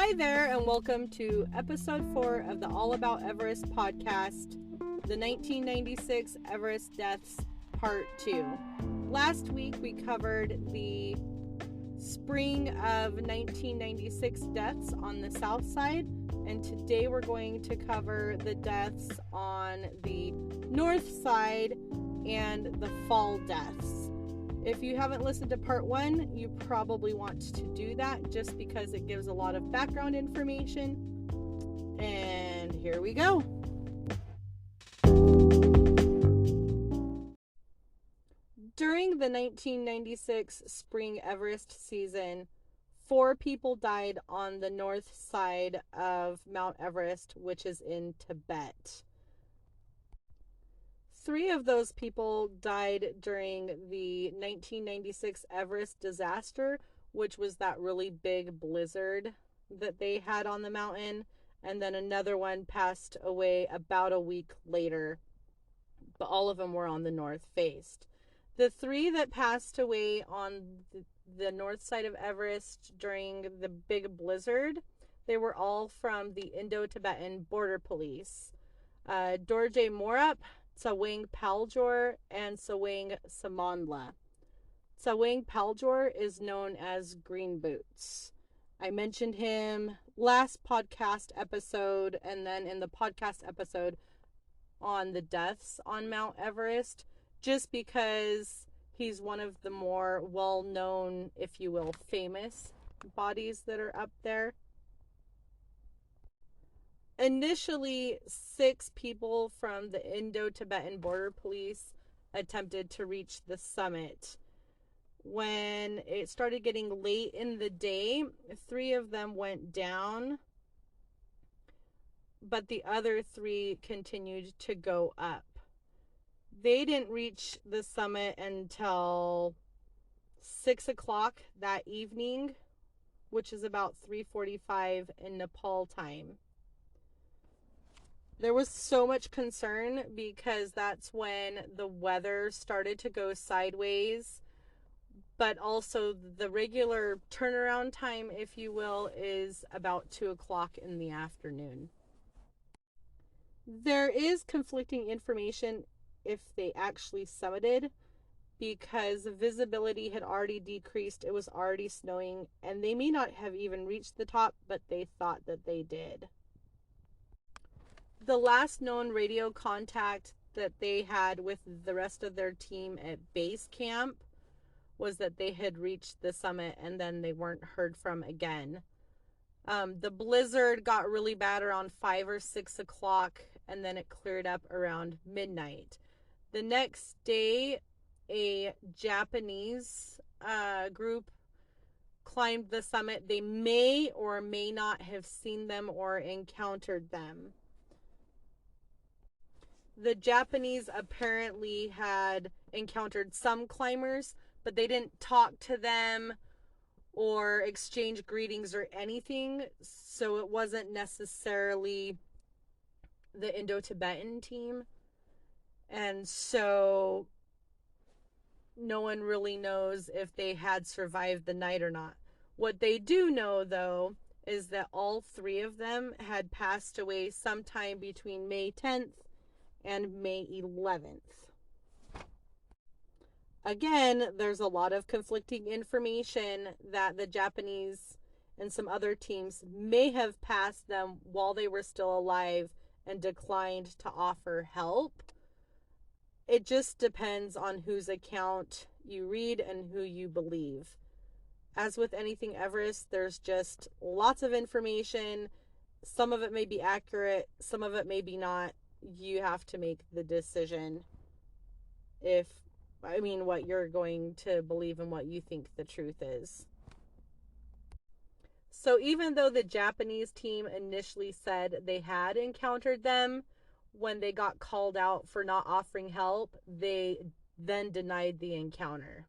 Hi there, and welcome to episode 4 of the All About Everest podcast, the 1996 Everest deaths, part 2. Last week we covered the spring of 1996 deaths on the south side, and today we're going to cover the deaths on the north side and the fall deaths. If you haven't listened to part 1, you probably want to do that just because it gives a lot of background information. And here we go. During the 1996 spring Everest season, 4 people died on the north side of Mount Everest, which is in Tibet. 3 of those people died during the 1996 Everest disaster, which was that really big blizzard that they had on the mountain. And then another one passed away about a week later. But all of them were on the north face. The 3 that passed away on the north side of Everest during the big blizzard, they were all from the Indo-Tibetan Border Police. Dorje Morup, Tsawang Paljor, and Tsawang Samandla. Tsawang Paljor is known as Green Boots. I mentioned him last podcast episode, and then in the podcast episode on the deaths on Mount Everest, just because he's one of the more well-known, if you will, famous bodies that are up there. Initially, 6 people from the Indo-Tibetan Border Police attempted to reach the summit. When it started getting late in the day, 3 of them went down, but the other 3 continued to go up. They didn't reach the summit until 6 o'clock that evening, which is about 3:45 in Nepal time. There was so much concern because that's when the weather started to go sideways, but also the regular turnaround time, if you will, is about 2 o'clock in the afternoon. There is conflicting information if they actually summited, because visibility had already decreased, it was already snowing, and they may not have even reached the top, but they thought that they did. The last known radio contact that they had with the rest of their team at base camp was that they had reached the summit, and then they weren't heard from again. The blizzard got really bad around 5 or 6 o'clock, and then it cleared up around midnight. The next day, a Japanese group climbed the summit. They may or may not have seen them or encountered them. The Japanese apparently had encountered some climbers, but they didn't talk to them or exchange greetings or anything, so it wasn't necessarily the Indo-Tibetan team. And so no one really knows if they had survived the night or not. What they do know, though, is that all 3 of them had passed away sometime between May 10th and May 11th. Again, there's a lot of conflicting information that the Japanese and some other teams may have passed them while they were still alive and declined to offer help. It just depends on whose account you read and who you believe. As with anything Everest, there's just lots of information. Some of it may be accurate, some of it may be not. You have to make the decision what you're going to believe and what you think the truth is. So even though the Japanese team initially said they had encountered them, when they got called out for not offering help, they then denied the encounter.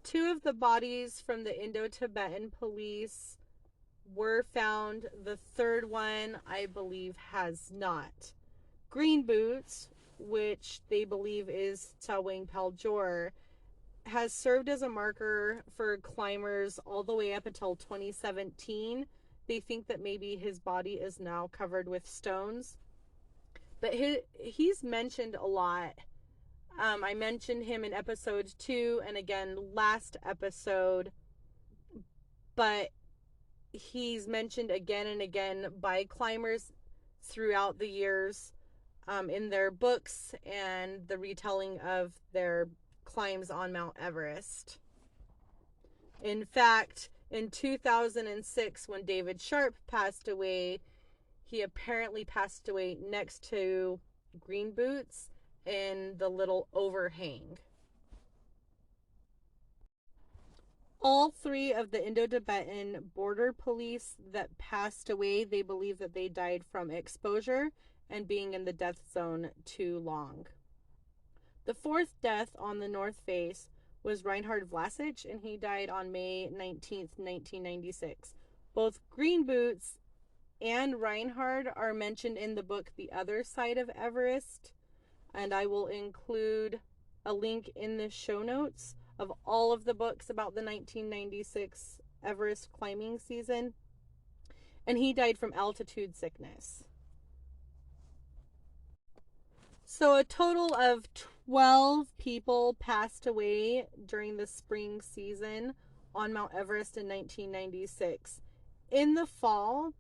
2 of the bodies from the Indo-Tibetan police were found. The 3rd one, I believe, has not. Green Boots, which they believe is Tsawang Paljor, has served as a marker for climbers all the way up until 2017. They think that maybe his body is now covered with stones. But he's mentioned a lot. I mentioned him in episode 2 and again last episode, but he's mentioned again and again by climbers throughout the years, in their books and the retelling of their climbs on Mount Everest. In fact, in 2006, when David Sharp passed away, he apparently passed away next to Green Boots in the little overhang. All 3 of the Indo-Tibetan border police that passed away, they believe that they died from exposure and being in the death zone too long. The 4th death on the North Face was Reinhard Vlasic, and he died on May 19th, 1996. Both Green Boots and Reinhard are mentioned in the book The Other Side of Everest, and I will include a link in the show notes of all of the books about the 1996 Everest climbing season. And he died from altitude sickness. So a total of 12 people passed away during the spring season on Mount Everest in 1996. In the fall,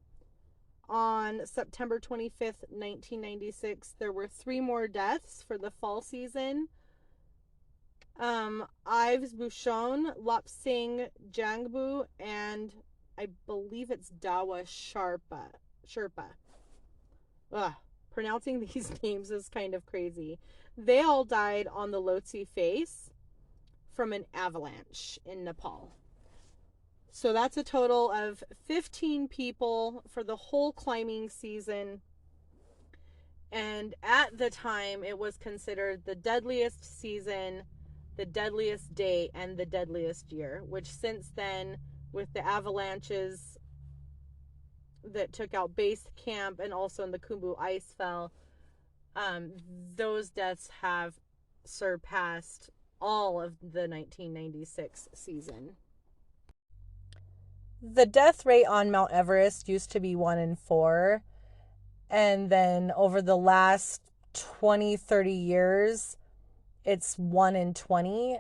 on September 25th, 1996, there were 3 more deaths for the fall season. Ives Buchon, Lopsing Jangbu, and I believe it's Dawa Sherpa. Ugh, pronouncing these names is kind of crazy. They all died on the Lhotse face from an avalanche in Nepal. So that's a total of 15 people for the whole climbing season. And at the time, it was considered the deadliest season, the deadliest day, and the deadliest year, which since then, with the avalanches that took out base camp and also in the Khumbu Icefell, those deaths have surpassed all of the 1996 season. The death rate on Mount Everest used to be 1 in 4. And then over the last 20, 30 years, it's 1 in 20.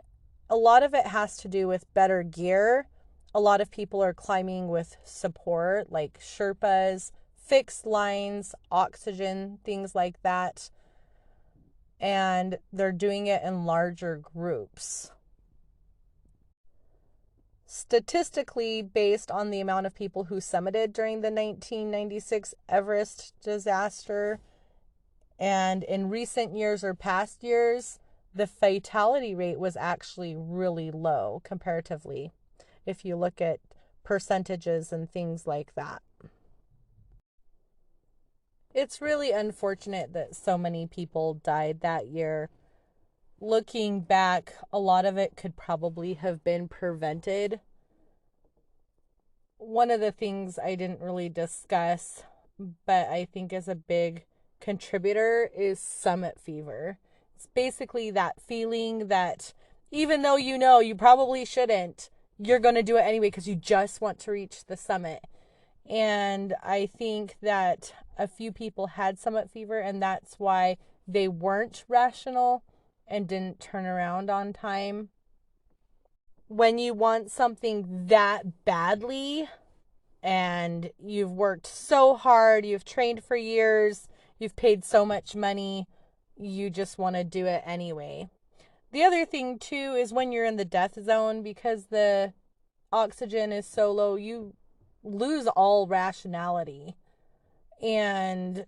A lot of it has to do with better gear. A lot of people are climbing with support, like Sherpas, fixed lines, oxygen, things like that. And they're doing it in larger groups. Statistically, based on the amount of people who summited during the 1996 Everest disaster, and in recent years or past years, the fatality rate was actually really low comparatively, if you look at percentages and things like that. It's really unfortunate that so many people died that year. Looking back, a lot of it could probably have been prevented. One of the things I didn't really discuss, but I think is a big contributor, is summit fever. It's basically that feeling that even though you know you probably shouldn't, you're going to do it anyway because you just want to reach the summit. And I think that a few people had summit fever, and that's why they weren't rational and didn't turn around on time. When you want something that badly and you've worked so hard, you've trained for years, you've paid so much money, you just want to do it anyway. The other thing too is when you're in the death zone, because the oxygen is so low, you lose all rationality. And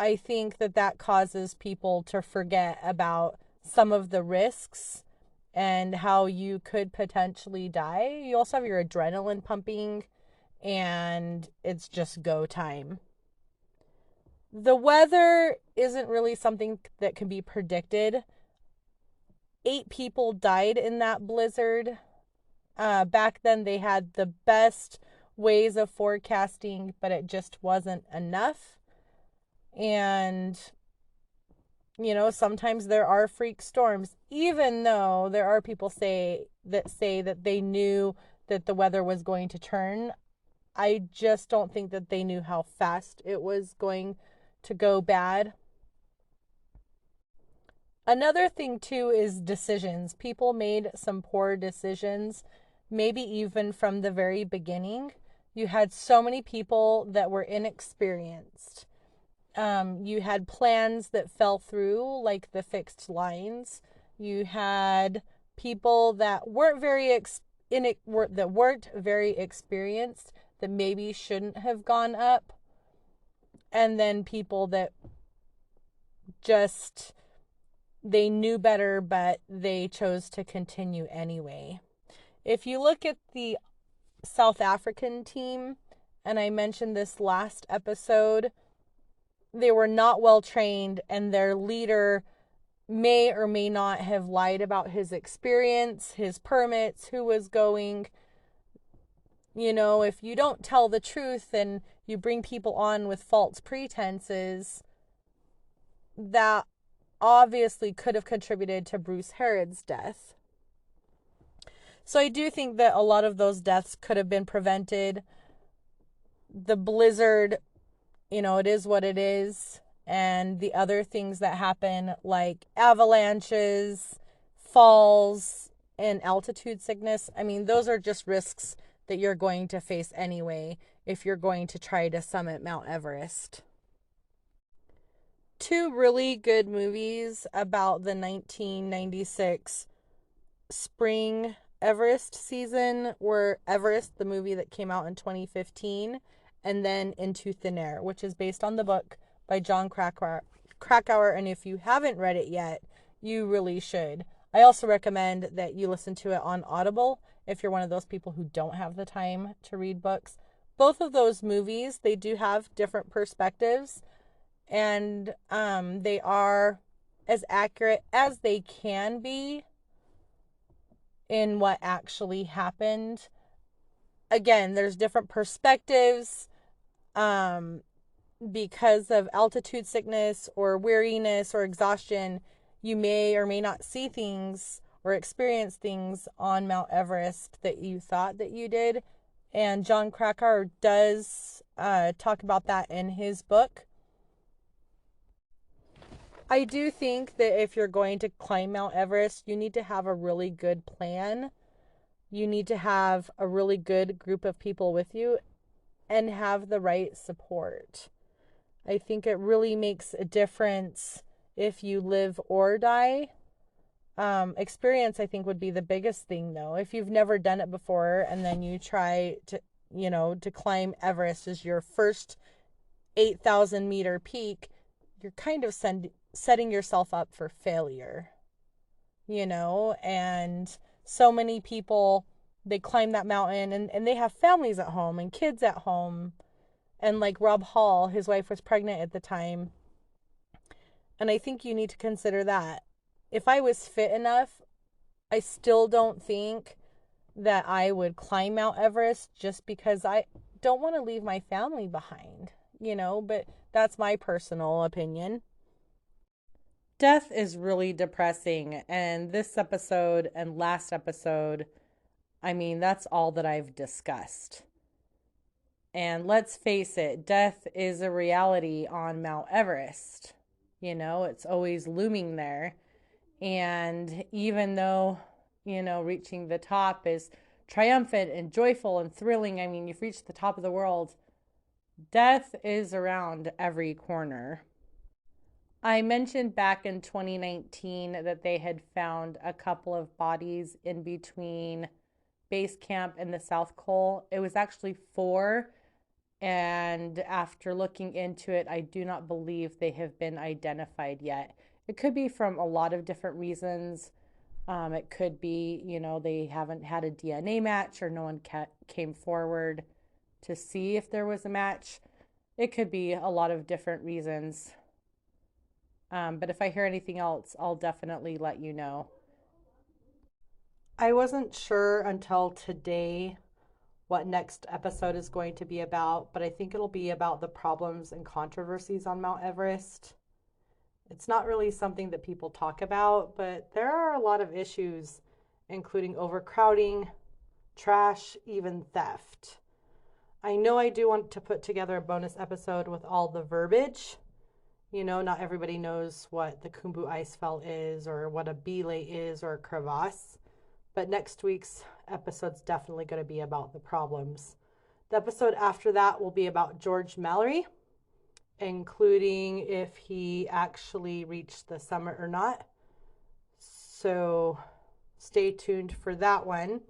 I think that causes people to forget about some of the risks and how you could potentially die. You also have your adrenaline pumping, and it's just go time. The weather isn't really something that can be predicted. 8 people died in that blizzard. Back then they had the best ways of forecasting, but it just wasn't enough. And Sometimes there are freak storms, even though there are people say that they knew that the weather was going to turn. I just don't think that they knew how fast it was going to go bad. Another thing, too, is decisions. People made some poor decisions, maybe even from the very beginning. You had so many people that were inexperienced. You had plans that fell through, like the fixed lines. You had people that weren't very experienced that maybe shouldn't have gone up, and then people that just they knew better, but they chose to continue anyway. If you look at the South African team, and I mentioned this last episode, they were not well trained, and their leader may or may not have lied about his experience, his permits, who was going. If you don't tell the truth and you bring people on with false pretenses, that obviously could have contributed to Bruce Harrod's death. So I do think that a lot of those deaths could have been prevented. The blizzard, it is what it is. And the other things that happen, like avalanches, falls, and altitude sickness, those are just risks that you're going to face anyway if you're going to try to summit Mount Everest. Two really good movies about the 1996 spring Everest season were Everest, the movie that came out in 2015, and then Into Thin Air, which is based on the book by John Krakauer. And if you haven't read it yet, you really should. I also recommend that you listen to it on Audible if you're one of those people who don't have the time to read books. Both of those movies, they do have different perspectives, and they are as accurate as they can be in what actually happened. Again, there's different perspectives because of altitude sickness or weariness or exhaustion. You may or may not see things or experience things on Mount Everest that you thought that you did. And John Krakauer does talk about that in his book. I do think that if you're going to climb Mount Everest, you need to have a really good plan. You need to have a really good group of people with you and have the right support. I think it really makes a difference if you live or die. Experience, I think, would be the biggest thing, though. If you've never done it before and then you try to climb Everest as your first 8,000-meter peak, you're kind of setting yourself up for failure, and so many people, they climb that mountain and they have families at home and kids at home. And like Rob Hall, his wife was pregnant at the time. And I think you need to consider that. If I was fit enough, I still don't think that I would climb Mount Everest just because I don't want to leave my family behind, but that's my personal opinion. Death is really depressing, and this episode and last episode, that's all that I've discussed. And let's face it, death is a reality on Mount Everest. It's always looming there. And even though, reaching the top is triumphant and joyful and thrilling, you've reached the top of the world, death is around every corner. I mentioned back in 2019 that they had found a couple of bodies in between base camp and the South Col. It was actually 4. And after looking into it, I do not believe they have been identified yet. It could be from a lot of different reasons. It could be, they haven't had a DNA match or no one came forward to see if there was a match. It could be a lot of different reasons. But if I hear anything else, I'll definitely let you know. I wasn't sure until today what next episode is going to be about, but I think it'll be about the problems and controversies on Mount Everest. It's not really something that people talk about, but there are a lot of issues, including overcrowding, trash, even theft. I know I do want to put together a bonus episode with all the verbiage. You know, not everybody knows what the Khumbu Icefall is or what a belay is or a crevasse. But next week's episode's definitely going to be about the problems. The episode after that will be about George Mallory, including if he actually reached the summit or not. So stay tuned for that one.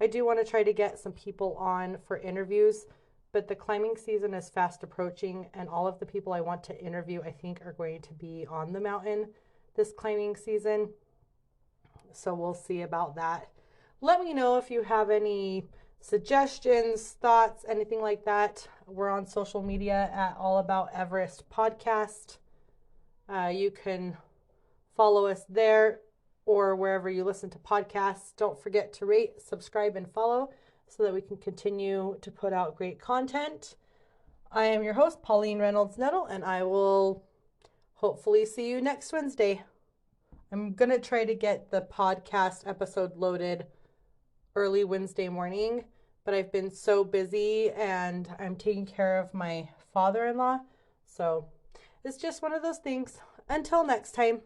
I do want to try to get some people on for interviews, but the climbing season is fast approaching, and all of the people I want to interview, I think, are going to be on the mountain this climbing season. So we'll see about that. Let me know if you have any suggestions, thoughts, anything like that. We're on social media at All About Everest Podcast. You can follow us there or wherever you listen to podcasts. Don't forget to rate, subscribe, and follow so that we can continue to put out great content. I am your host, Pauline Reynolds Nettle, and I will hopefully see you next Wednesday. I'm going to try to get the podcast episode loaded early Wednesday morning, but I've been so busy and I'm taking care of my father-in-law. So it's just one of those things. Until next time.